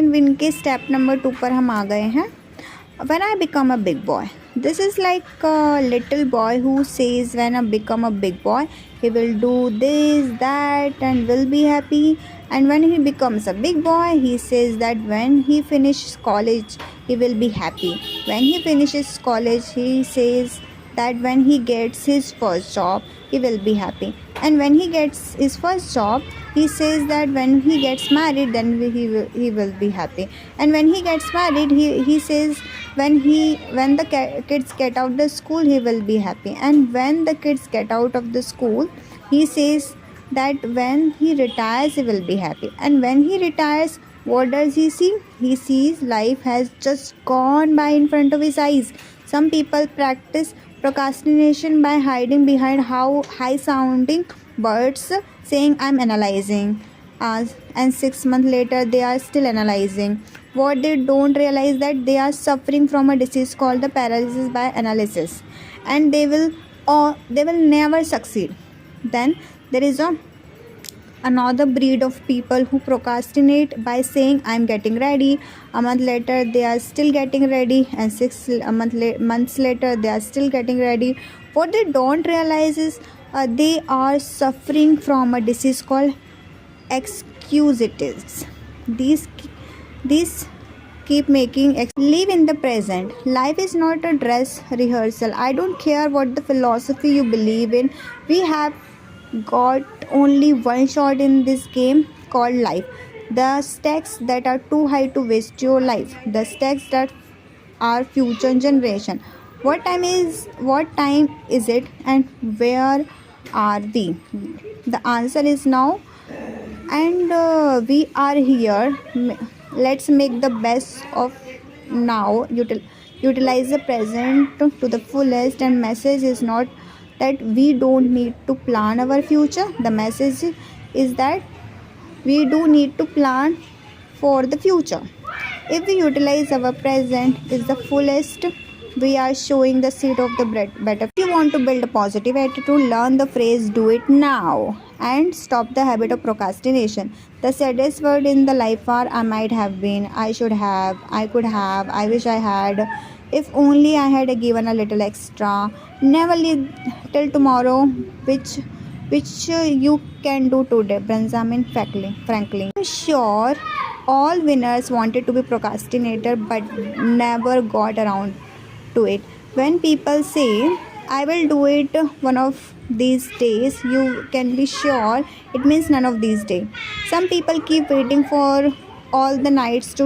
Win के step number 2 पर हम आ गए हैं. When I become a big boy. This is like a little boy who says when I become a big boy, he will do this, that, and will be happy. And when he becomes a big boy, he says that when he finishes college, he will be happy. When he finishes college, he says that when he gets his first job, he will be happy. And when he gets his first job, he says that when he gets married, then he will be happy. And when he gets married, he says when the kids get out the school, he will be happy. And when the kids get out of the school, he says that when he retires, he will be happy. And when he retires, what does he see? He sees life has just gone by in front of his eyes. Some people practice procrastination by hiding behind how high sounding words, saying I'm analyzing, and 6 months later they are still analyzing. What they don't realize that they are suffering from a disease called the paralysis by analysis, and they will never succeed. Then there is another breed of people who procrastinate by saying I'm getting ready. A month later they are still getting ready, and months later they are still getting ready. What they don't realize is they are suffering from a disease called excusitis. These keep making live in the present. Life is not a dress rehearsal. I don't care what the philosophy you believe in. We have got only one shot in this game called life. The stakes that are too high to waste your life. The stakes that are future generation. What time is it, and where are we? The answer is now, and we are here. Let's make the best of now. Utilize the present to the fullest. And message is not that we don't need to plan our future. The message is that we do need to plan for the future. If we utilize our present is the fullest, we are showing the seed of the better. If you want to build a positive attitude, learn the phrase do it now and stop the habit of procrastination. The saddest word in the life are I might have been, I should have, I could have, I wish I had, if only I had given a little extra. Never live till tomorrow, which you can do today. Benjamin Franklin. I'm sure all winners wanted to be procrastinator but never got around to it. When people say I will do it one of these days, you can be sure it means none of these days. Some people keep waiting for all the nights to